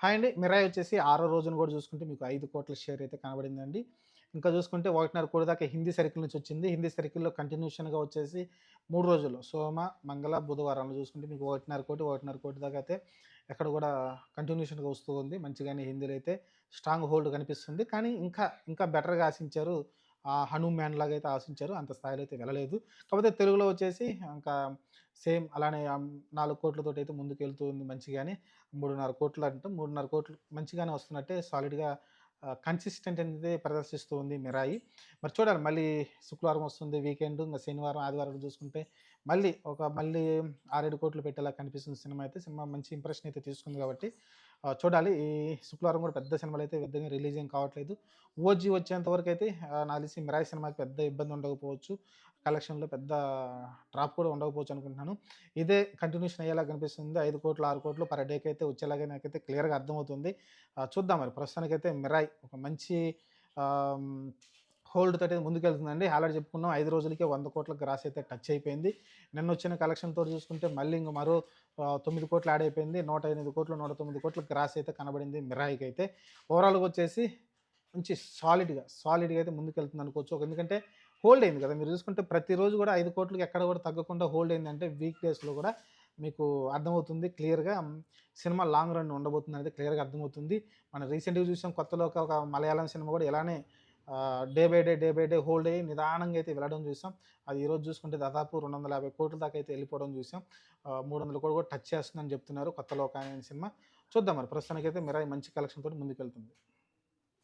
Hi అండి. 'Mirai' వచ్చేసి ఆరో రోజున కూడా చూసుకుంటే మీకు 5,00,00,000 షేర్ అయితే కనబడిందండి. ఇంకా చూసుకుంటే 1.5 దాకా హిందీ సర్కిల్ నుంచి వచ్చింది. హిందీ సర్కిల్‌లో కంటిన్యూషన్‌గా వచ్చేసి 3 రోజులు సోమ, మంగళ, బుధవారాలు చూసుకుంటే మీకు 1,50,00,000 దాకా అయితే ఎక్కడ కూడా కంటిన్యూషన్‌గా వస్తూ ఉంది. మంచిగానే హిందీలో అయితే స్ట్రాంగ్ హోల్డ్ కనిపిస్తుంది. కానీ ఇంకా బెటర్‌గా ఆశించారు. 'హనుమాన్' లాగా అయితే ఆశించారు. అంత స్థాయిలో అయితే వెళ్ళలేదు. కాకపోతే తెలుగులో వచ్చేసి ఇంకా సేమ్ అలానే 4,00,00,000 తోటైతే ముందుకెళ్తూ ఉంది మంచిగానే. 3,5,00,00,000 అంటే 3,5,00,00,000 మంచిగానే వస్తున్నట్టే సాలిడ్‌గా కన్సిస్టెంట్ అనేది ప్రదర్శిస్తూ ఉంది 'మిరాయి'. మరి చూడాలి మళ్ళీ శుక్రవారం వస్తుంది వీకెండ్. ఇంగ శనివారం, ఆదివారం చూసుకుంటే మళ్ళీ 6, 7,00,00,000 పెట్టేలా కనిపిస్తుంది సినిమా అయితే. సినిమా మంచి ఇంప్రెషన్ అయితే తీసుకుంది కాబట్టి చూడాలి. ఈ శుక్రవారం కూడా పెద్ద సినిమాలైతే పెద్దగా రిలీజ్ ఏం కావట్లేదు. 'ఓజీ' వచ్చేంత వరకైతే నాకు తెలిసి 'మిరాయి' సినిమాకి పెద్ద ఇబ్బంది ఉండకపోవచ్చు. కలెక్షన్‌లో పెద్ద డ్రాప్ కూడా ఉండకపోవచ్చు అనుకుంటున్నాను. ఇదే కంటిన్యూషన్ అయ్యేలా కనిపిస్తుంది. 5,00,00,000, 6,00,00,000 పర్ డేకి అయితే వచ్చేలాగా నాకైతే క్లియర్‌గా అర్థమవుతుంది. చూద్దాం మరి ప్రస్తుతానికైతే 'మిరాయ్' ఒక మంచి ఆహ్, హ్మ్, హోల్డ్ తోటి ముందుకెళ్తుందండి. ఆల్రెడీ చెప్పుకున్నాం 5 రోజులకే 100,00,00,000 గ్రాస్ అయితే టచ్ అయిపోయింది. నిన్నొచ్చిన కలెక్షన్‌తోటి చూసుకుంటే మళ్ళీ ఇంక మరో 9,00,00,000 యాడ్ అయిపోయింది. 108,00,00,000, 109,00,00,000 గ్రాస్ అయితే కనబడింది 'మిరాయి'కైతే. ఓవరాల్‌గా వచ్చేసి మంచి సాలిడ్‌గా అయితే ముందుకెళ్తుందనుకోవచ్చు. ఎందుకంటే హోల్డ్ అయింది కదా! మీరు చూసుకుంటే ప్రతిరోజు కూడా 5,00,00,000కి ఎక్కడ కూడా తగ్గకుండా హోల్డ్ అయిందంటే వీక్ డేస్‌లో కూడా మీకు అర్థమవుతుంది క్లియర్‌గా. సినిమా లాంగ్ రన్ ఉండబోతుందనేది క్లియర్‌గా అర్థమవుతుంది. మనం రీసెంట్‌గా చూసాం కొత్తలో ఒక మలయాళం సినిమా కూడా ఇలానే డే బై డే హోల్డ్ అయ్యి నిదానంగా అయితే వెళ్ళడం చూసాం. అది ఈరోజు చూసుకుంటే దాదాపు 250,00,00,000 దాకా అయితే వెళ్ళిపోవడం చూసాం. 300,00,00,000 కూడా టచ్ చేస్తుందని చెప్తున్నారు కొత్త లోక అనే సినిమా. చూద్దాం మరి ప్రస్తుతానికైతే 'మిరాయి' మంచి కలెక్షన్‌తోటి ముందుకెళ్తుంది.